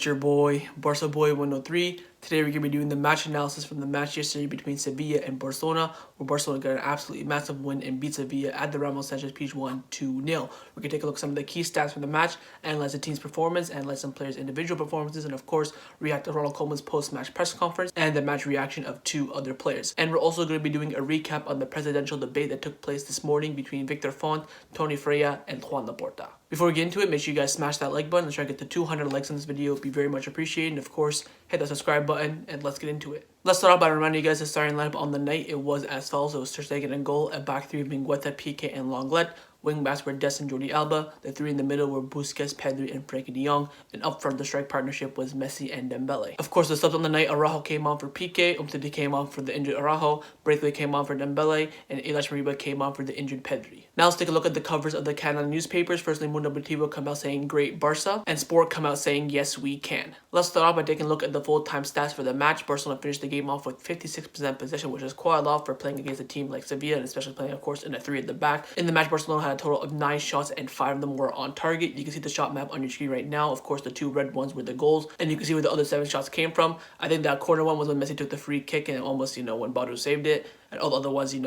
It's your boy, Barca Boy 103. Today we're going to be doing the match analysis from the match yesterday between Sevilla and Barcelona, where Barcelona got an absolutely massive win and beat Sevilla at the Ramon Sanchez-Pizjuan 2-0. We're going to take a look at some of the key stats from the match, analyze the team's performance, analyze some players' individual performances, and of course, react to Ronald Koeman's post-match press conference and the match reaction of two other players. And we're also going to be doing a recap on the presidential debate that took place this morning between Victor Font, Tony Freya, and Juan Laporta. Before we get into it, make sure you guys smash that like button. Let's try to get to 200 likes on this video. It would be very much appreciated. And of course, hit that subscribe button and let's get into it. Let's start off by reminding you guys the starting lineup on the night. It was as follows. It was Ter Stegen in goal, at back three being Guetta, Piqué, and Lenglet. Wingbacks were Dest and Jordi Alba. The three in the middle were Busquets, Pedri, and Frenkie de Jong. And up front, the strike partnership was Messi and Dembele. Of course, the subs on the night, Araujo came on for Piqué, Umtiti came on for the injured Araujo, Braithwaite came on for Dembele, and Illaix Moriba came on for the injured Pedri. Now let's take a look at the covers of the Catalan newspapers. Firstly, Mundo Deportivo come out saying great Barca, and Sport come out saying yes we can. Let's start off by taking a look at the full-time stats for the match. Barcelona finished the game off with 56% possession, which is quite a lot for playing against a team like Sevilla, and especially playing, of course, in a three at the back. In the match, Barcelona had a total of 9 shots and 5 of them were on target. You can see the shot map on your screen right now. Of course, the 2 red ones were the goals, and you can see where the other 7 shots came from. I think that corner one was when Messi took the free kick and almost, when Badu saved it. And all the other ones, in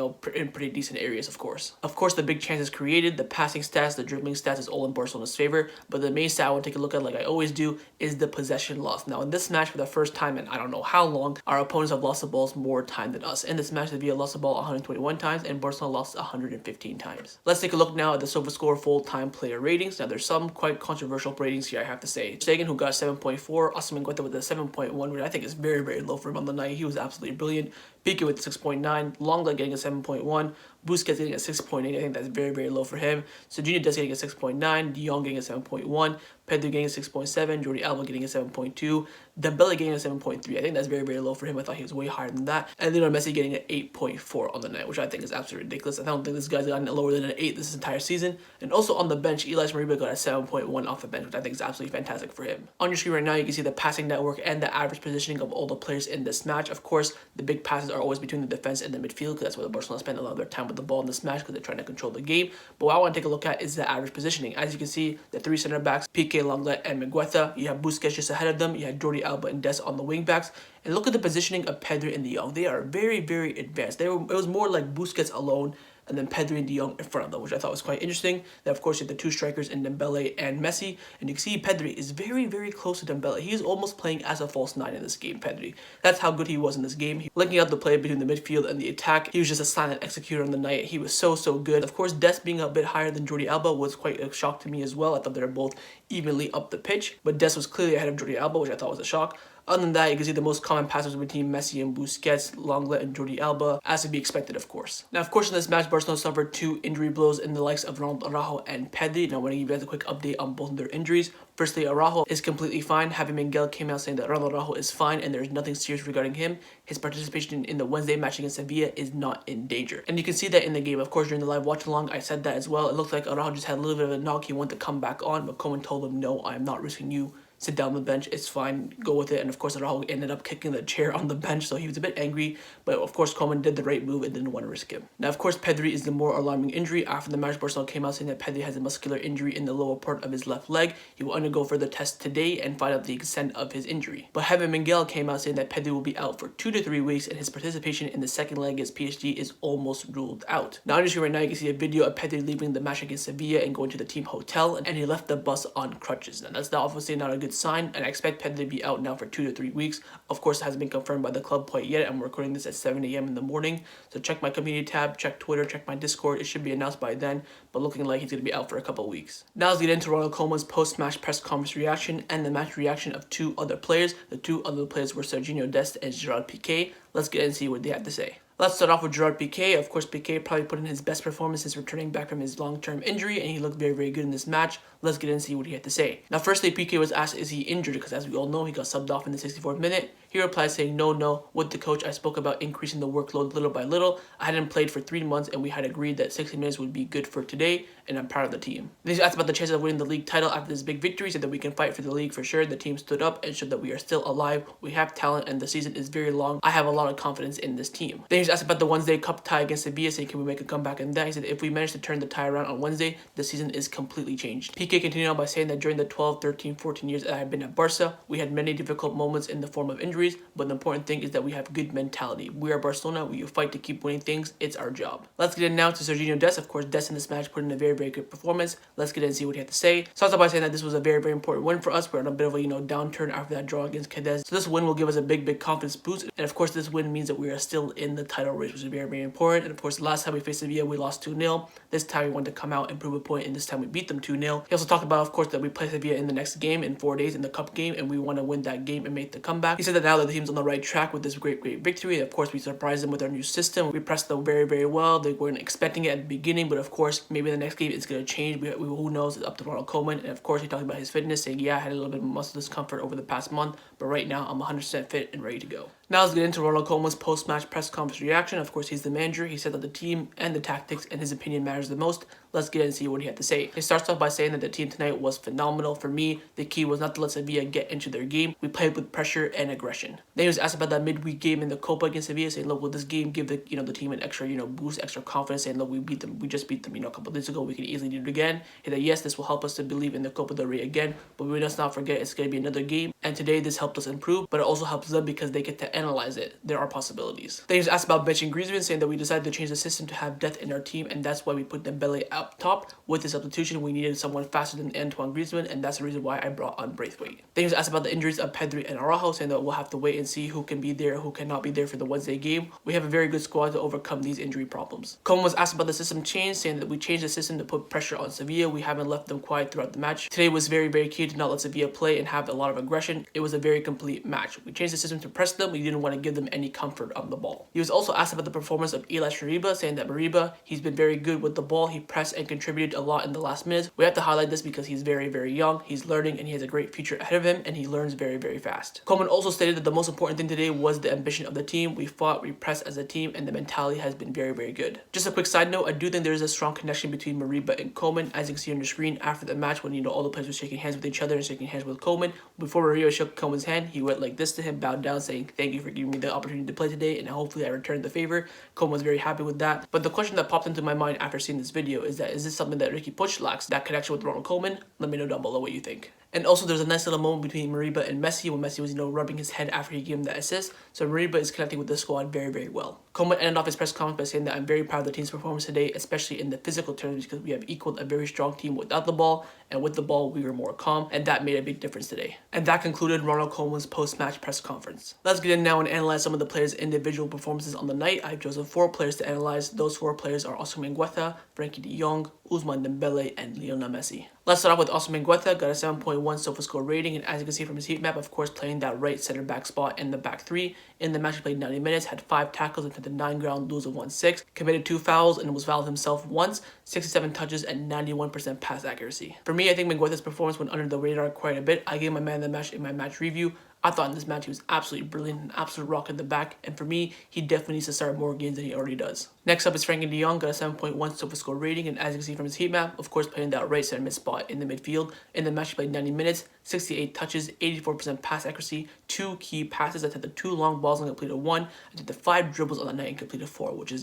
pretty decent areas, of course. Of course, the big chances created, the passing stats, the dribbling stats is all in Barcelona's favor. But the main stat I want to take a look at, like I always do, is the possession loss. Now, in this match, for the first time in I don't know how long, our opponents have lost the balls more time than us. In this match, Sevilla lost the ball 121 times and Barcelona lost 115 times. Let's take a look now at the SofaScore full-time player ratings. Now, there's some quite controversial ratings here, I have to say. Stegen, who got 7.4, Osimhen Guetta with a 7.1, which I think is very, very low for him on the night. He was absolutely brilliant. Piqué with 6.9, Lenglet getting a 7.1, Busquets getting a 6.8. I think that's very, very low for him. So Junior Dest getting a 6.9, De Jong getting a 7.1, Pedri getting a 6.7, Jordi Alba getting a 7.2, Dembele getting a 7.3. I think that's very, very low for him. I thought he was way higher than that. And Lionel Messi getting an 8.4 on the night, which I think is absolutely ridiculous. I don't think this guy's gotten lower than an 8 this entire season. And also on the bench, Illaix Moriba got a 7.1 off the bench, which I think is absolutely fantastic for him. On your screen right now, you can see the passing network and the average positioning of all the players in this match. Of course, the big passes are always between the defense and the midfield, because that's where the Barcelona spend a lot of their time with the ball in this match, because they're trying to control the game. But what I want to take a look at is the average positioning. As you can see, the 3 center backs, Piqué, Lenglet, and Guetta. You have Busquets just ahead of them. You have Jordi Alba and Dest on the wing backs. And look at the positioning of Pedri and De Jong. They are very, very advanced. It was more like Busquets alone and then Pedri and De Jong in front of them, which I thought was quite interesting. Then, of course, you have the 2 strikers in Dembele and Messi. And you can see Pedri is very, very close to Dembele. He is almost playing as a false 9 in this game, Pedri. That's how good he was in this game. Linking up the play between the midfield and the attack, he was just a silent executor on the night. He was so, so good. Of course, Dest being a bit higher than Jordi Alba was quite a shock to me as well. I thought they were both evenly up the pitch. But Dest was clearly ahead of Jordi Alba, which I thought was a shock. Other than that, you can see the most common passes between Messi and Busquets, Lenglet and Jordi Alba, as to be expected, of course. Now, of course, in this match, Barcelona suffered 2 injury blows in the likes of Ronald Araujo and Pedri. Now, I want to give you guys a quick update on both of their injuries. Firstly, Araujo is completely fine. Javi Miguel came out saying that Ronald Araujo is fine and there's nothing serious regarding him. His participation in the Wednesday match against Sevilla is not in danger. And you can see that in the game. Of course, during the live watch-along, I said that as well. It looked like Araujo just had a little bit of a knock. He wanted to come back on, but Koeman told him, no, I am not risking you. Sit down on the bench, it's fine, go with it. And of course, Araujo ended up kicking the chair on the bench, so he was a bit angry. But of course, Koeman did the right move and didn't want to risk him. Now, of course, Pedri is the more alarming injury. After the match, Barcelona came out saying that Pedri has a muscular injury in the lower part of his left leg. He will undergo further tests today and find out the extent of his injury. But Javi Miguel came out saying that Pedri will be out for 2 to 3 weeks and his participation in the second leg against PSG is almost ruled out. Now, on your screen right now, you can see a video of Pedri leaving the match against Sevilla and going to the team hotel, and he left the bus on crutches. Now, that's obviously not a good sign, and I expect Pedri to be out now for 2 to 3 weeks. Of course, it hasn't been confirmed by the club quite yet. I'm recording this at 7 a.m. in the morning. So check my community tab, check Twitter, check my Discord. It should be announced by then, but looking like he's going to be out for a couple of weeks. Now let's get into Ronald Koeman's post-match press conference reaction and the match reaction of 2 other players. The 2 other players were Serginho Dest and Gerard Piqué. Let's get and see what they have to say. Let's start off with Gerard Piqué. Of course, Piqué probably put in his best performance since returning back from his long-term injury, and he looked very, very good in this match. Let's get in and see what he had to say. Now, firstly, Piqué was asked, is he injured? Because as we all know, he got subbed off in the 64th minute. He replied saying, no, with the coach, I spoke about increasing the workload little by little. I hadn't played for 3 months, and we had agreed that 60 minutes would be good for today, and I'm proud of the team. Then he asked about the chances of winning the league title after this big victory. He said that we can fight for the league for sure. The team stood up and showed that we are still alive. We have talent, and the season is very long. I have a lot of confidence in this team. Then was asked about the Wednesday Cup tie against Sevilla, saying can we make a comeback in that. He said if we manage to turn the tie around on Wednesday, the season is completely changed. PK continued on by saying that during the 12, 13, 14 years that I have been at Barca, we had many difficult moments in the form of injuries, but the important thing is that we have good mentality. We are Barcelona, we fight to keep winning things, it's our job. Let's get in now to Serginho Dest. Of course, Dest in this match put in a very, very good performance. Let's get in and see what he had to say. Starts off by saying that this was a very, very important win for us. We're on a bit of a downturn after that draw against Cadiz. So this win will give us a big, big confidence boost. And of course, this win means that we are still in the title race, which is very, very important. And of course, last time we faced Sevilla, we lost 2-0. This time we wanted to come out and prove a point, and this time we beat them 2-0. He also talked about, of course, that we play Sevilla in the next game in 4 days in the cup game, and we want to win that game and make the comeback. He said that now that the team's on the right track with this great, great victory. Of course, we surprised them with our new system. We pressed them very, very well. They weren't expecting it at the beginning, but of course, maybe the next game it's going to change. Who knows? It's up to Ronald Koeman. And of course, he talked about his fitness, saying, yeah, I had a little bit of muscle discomfort over the past month, but right now I'm 100% fit and ready to go. Now let's get into Ronald Koeman's post-match press conference reaction. Of course, he's the manager. He said that the team and the tactics and his opinion matters the most. Let's get in and see what he had to say. He starts off by saying that the team tonight was phenomenal. For me, the key was not to let Sevilla get into their game. We played with pressure and aggression. Then he was asked about that midweek game in the Copa against Sevilla, saying, look, will this game give the the team an extra boost, extra confidence, saying, look, we beat them. We just beat them a couple of days ago. We can easily do it again. He said, yes, this will help us to believe in the Copa del Rey again, but we must not forget it's going to be another game. And today this helped us improve, but it also helps them because they get to analyze it. There are possibilities. Then he was asked about benching Griezmann, saying that we decided to change the system to have depth in our team, and that's why we put Dembele up top. With the substitution, we needed someone faster than Antoine Griezmann, and that's the reason why I brought on Braithwaite. Then he was asked about the injuries of Pedri and Araujo, saying that we'll have to wait and see who can be there, who cannot be there for the Wednesday game. We have a very good squad to overcome these injury problems. Koeman was asked about the system change, saying that we changed the system to put pressure on Sevilla. We haven't left them quiet throughout the match. Today was very, very key to not let Sevilla play and have a lot of aggression. It was a very complete match. We changed the system to press them. We didn't want to give them any comfort on the ball. He was also asked about the performance of Illaix Moriba, saying that Moriba, he's been very good with the ball. He pressed and contributed a lot in the last minutes. We have to highlight this because he's very, very young. He's learning and he has a great future ahead of him, and he learns very, very fast. Koeman also stated that the most important thing today was the ambition of the team. We fought, we pressed as a team, and the mentality has been very, very good. Just a quick side note, I do think there is a strong connection between Moriba and Koeman, as you can see on the screen after the match when all the players were shaking hands with each other and shaking hands with Koeman. Before Moriba shook Koeman's hand, he went like this to him, bowed down, saying, thank you for giving me the opportunity to play today, and hopefully I returned the favor. Koeman was very happy with that. But the question that popped into my mind after seeing this video is this something that Ricky Puig lacks, that connection with Ronald Koeman? Let me know down below what you think. And also, there's a nice little moment between Moriba and Messi when Messi was, rubbing his head after he gave him the assist. So Moriba is connecting with the squad very, very well. Koeman ended off his press conference by saying that I'm very proud of the team's performance today, especially in the physical terms, because we have equaled a very strong team without the ball, and with the ball, we were more calm, and that made a big difference today. And that concluded Ronald Koeman's post-match press conference. Let's get in now and analyze some of the players' individual performances on the night. I've chosen 4 players to analyze. Those 4 players are Ousmane Guetta, Frenkie de Jong, Ousmane Dembele, and Lionel Messi. Let's start off with Ousmane Guetta, got a 7.1 SofaScore rating, and as you can see from his heat map, of course, playing that right center back spot in the back 3. In the match, he played 90 minutes, had 5 tackles, attempted 9 ground duels of 1-6, committed 2 fouls, and was fouled himself once, 67 touches, and 91% pass accuracy. For me, I think Guetta's performance went under the radar quite a bit. I gave my man the match in my match review. I thought in this match he was absolutely brilliant, an absolute rock in the back, and for me, he definitely needs to start more games than he already does. Next up is Frenkie de Jong, got a 7.1 SofaScore rating, and as you can see from his heat map, of course playing that right center mid spot in the midfield. In the match he played 90 minutes, 68 touches, 84% pass accuracy, 2 key passes, attempted 2 long balls and completed 1, attempted 5 dribbles on the night and completed 4, which is,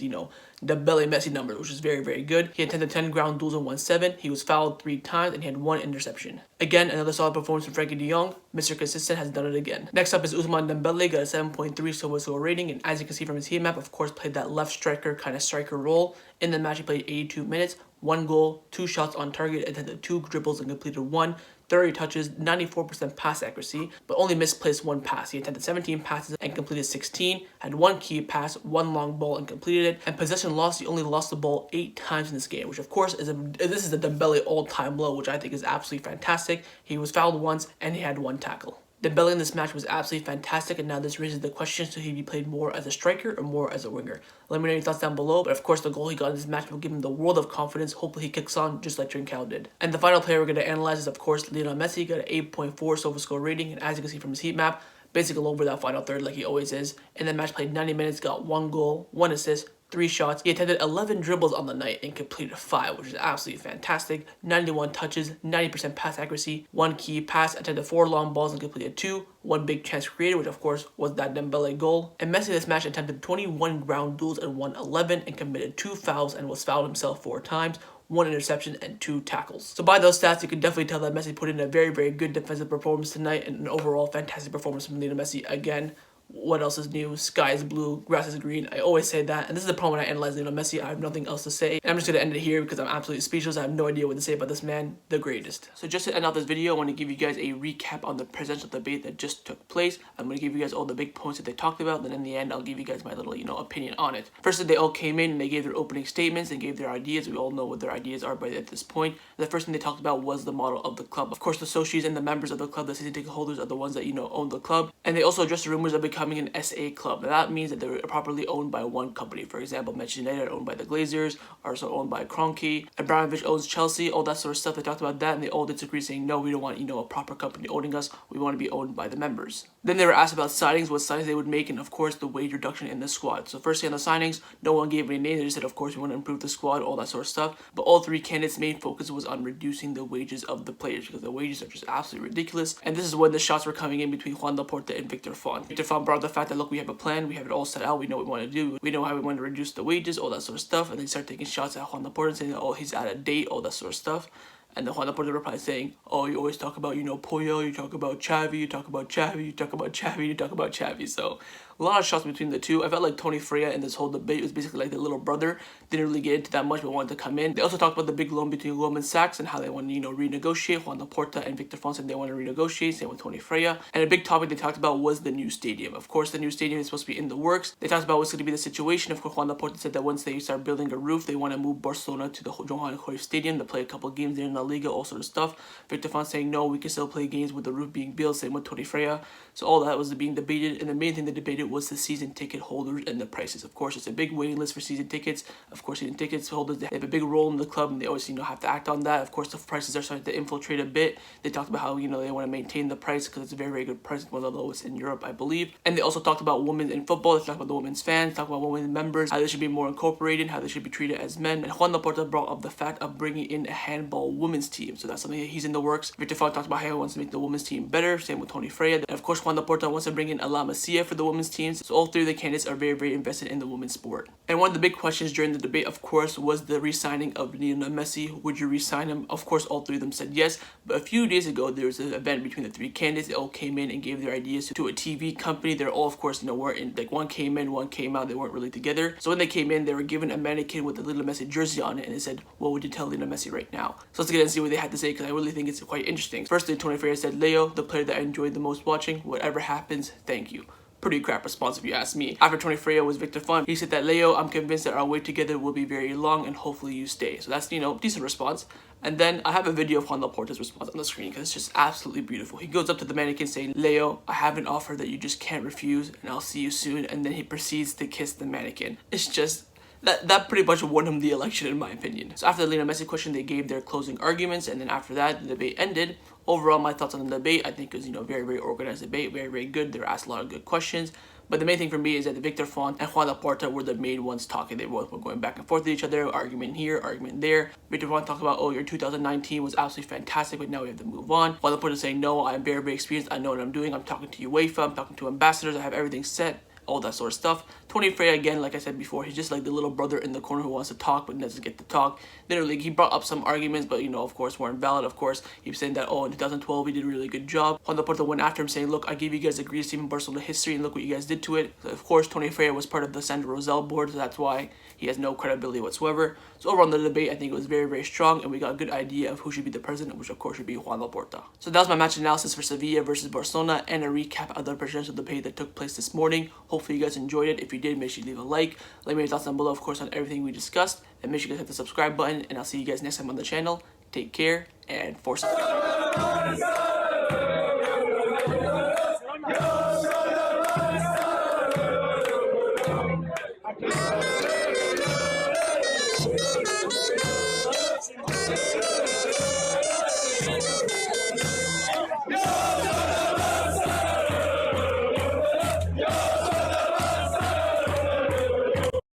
Dembele Messi numbers, which is very, very good. He attempted 10 ground duels and 1-7, he was fouled 3 times, and he had 1 interception. Again, another solid performance from Frenkie de Jong. Mr. Consistent has done it again. Next up is Ousmane Dembele, got a 7.3 SofaScore rating, and as you can see from his heat map, of course played that left striker kind of striker role. In the match he played 82 minutes, 1 goal, 2 shots on target, attempted 2 dribbles and completed 1, 30 touches, 94% pass accuracy, but only misplaced 1 pass. He attempted 17 passes and completed 16, had 1 key pass, 1 long ball and completed it, and possession loss, he only lost the ball 8 times in this game, which of course this is the Dembele all-time low, which I think is absolutely fantastic. He was fouled once and he had 1 tackle. Dembele in this match was absolutely fantastic, and now this raises the question, should he be played more as a striker or more as a winger? Let me know your thoughts down below, but of course the goal he got in this match will give him the world of confidence. Hopefully he kicks on just like Trincao did. And the final player we're going to analyze is of course Lionel Messi, got an 8.4 SofaScore rating, and as you can see from his heat map, basically over that final third like he always is. In the match played 90 minutes, got 1 goal, 1 assist, 3 shots. He attempted 11 dribbles on the night and completed 5, which is absolutely fantastic. 91 touches, 90% pass accuracy, 1 key pass, attempted 4 long balls and completed 2. 1 big chance created, which of course was that Dembele goal. And Messi this match attempted 21 ground duels and won 11 and committed 2 fouls and was fouled himself 4 times. 1 interception and 2 tackles. So by those stats, you can definitely tell that Messi put in a very good defensive performance tonight and an overall fantastic performance from Lionel Messi again. What else is new? Sky is blue, grass is green. I always say that, and this is the problem when I analyze Lionel Messi. I have nothing else to say, and I'm just going to end it here because I'm absolutely speechless. I have no idea what to say about this man, the greatest. So just to end off this video, I want to give you guys a recap on the presidential debate that just took place. I'm going to give you guys all the big points that they talked about, then in the end, I'll give you guys my little, opinion on it. First, they all came in and they gave their opening statements and gave their ideas. We all know what their ideas are at this point. The first thing they talked about was the model of the club. Of course, the associates and the members of the club, the season ticket holders, are the ones that, own the club. And they also addressed the rumors of becoming an SA club. And that means that they're properly owned by one company. For example, Manchester United are owned by the Glazers, are also owned by Kroenke. Abramovich owns Chelsea, all that sort of stuff. They talked about that and they all disagreed, saying, no, we don't want, a proper company owning us. We want to be owned by the members. Then they were asked about signings, what signings they would make, and of course, the wage reduction in the squad. So firstly, on the signings, no one gave any names. They just said, of course, we want to improve the squad, all that sort of stuff. But all 3 candidates' main focus was on reducing the wages of the players because the wages are just absolutely ridiculous. And this is when the shots were coming in between Juan Laporta and Victor Font. Victor Font brought up the fact that, look, we have a plan, we have it all set out, we know what we want to do, we know how we want to reduce the wages, all that sort of stuff. And they start taking shots at Juan Laporta, saying, oh, he's out of date, all that sort of stuff. And then Juan Laporta replied saying, oh, you always talk about, Puyol, you talk about Xavi, you talk about Xavi, you talk about Xavi, you talk about Xavi. So a lot of shots between the two. I felt like Tony Freya in this whole debate was basically like the little brother. Didn't really get into that much, but wanted to come in. They also talked about the big loan between Goldman Sachs and how they want to, renegotiate. Juan Laporta and Victor Font said they want to renegotiate, same with Tony Freya. And a big topic they talked about was the new stadium. Of course, the new stadium is supposed to be in the works. They talked about what's going to be the situation. Of course, Juan Laporta said that once they start building a roof, they want to move Barcelona to the Johan Cruyff Stadium to play a couple of games there in La Liga, all sort of stuff. Victor Font saying, no, we can still play games with the roof being built, same with Tony Freya. So all that was being debated, and the main thing they debated was the season ticket holders and the prices. Of course, it's a big waiting list for season tickets. Of course, season tickets holders, they have a big role in the club, and they always, have to act on that. Of course, the prices are starting to infiltrate a bit. They talked about how, they want to maintain the price because it's a very good price, one of the lowest in Europe, I believe. And they also talked about women in football. They talked about the women's fans, talked about women members, how they should be more incorporated, how they should be treated as men. And Juan Laporta brought up the fact of bringing in a handball women's team. So that's something that he's in the works. Victor Font talked about how he wants to make the women's team better, same with Tony Freya. And of course, Juan Laporta wants to bring in La Masia for the women's teams. So all 3 of the candidates are very invested in the women's sport. And one of the big questions during the debate, of course, was the re-signing of Lionel Messi. Would you re-sign him? Of course, all 3 of them said yes. But a few days ago, there was an event between the 3 candidates. They all came in and gave their ideas to a TV company. They're all, of course, weren't in, like, one came in, one came out. They weren't really together. So when they came in, they were given a mannequin with a Lionel Messi jersey on it, and they said, what would you tell Lionel Messi right now? So let's get and see what they had to say, because I really think it's quite interesting. Firstly, Tony Freya said, Leo, the player that I enjoyed the most watching, whatever happens, thank you. Pretty crap response if you ask me. After Tony Freya was Victor Font. He said that, Leo, I'm convinced that our wait together will be very long and hopefully you stay. So that's, decent response. And then I have a video of Juan Laporta's response on the screen because it's just absolutely beautiful. He goes up to the mannequin saying, Leo, I have an offer that you just can't refuse and I'll see you soon. And then he proceeds to kiss the mannequin. It's just... That pretty much won him the election, in my opinion. So after the Lionel Messi question, they gave their closing arguments, and then after that, the debate ended. Overall, my thoughts on the debate, I think it was, very organized debate, very good. They were asked a lot of good questions. But the main thing for me is that Victor Font and Juan Laporta were the main ones talking. They both were going back and forth with each other, argument here, argument there. Victor Font talked about, oh, your 2019 was absolutely fantastic, but now we have to move on. Juan Laporta saying, no, I'm very experienced. I know what I'm doing. I'm talking to UEFA. I'm talking to ambassadors. I have everything set. All that sort of stuff. Tony Freya, again, like I said before, he's just like the little brother in the corner who wants to talk but doesn't get to talk. Literally, he brought up some arguments, but, of course, weren't valid. Of course, he was saying that, oh, in 2012, we did a really good job. Juan Laporta went after him saying, look, I gave you guys the greatest team in Barcelona history, and look what you guys did to it. So, of course, Tony Freya was part of the Sandro Rosell board, so that's why he has no credibility whatsoever. So overall, the debate, I think it was very strong, and we got a good idea of who should be the president, which, of course, should be Juan Laporta. So that was my match analysis for Sevilla versus Barcelona, and a recap of the presidential debate that took place this morning. Hopefully, you guys enjoyed it. If you did, make sure you leave a like. Let me know your thoughts down below, of course, on everything we discussed. And make sure you guys hit the subscribe button. And I'll see you guys next time on the channel. Take care and force it.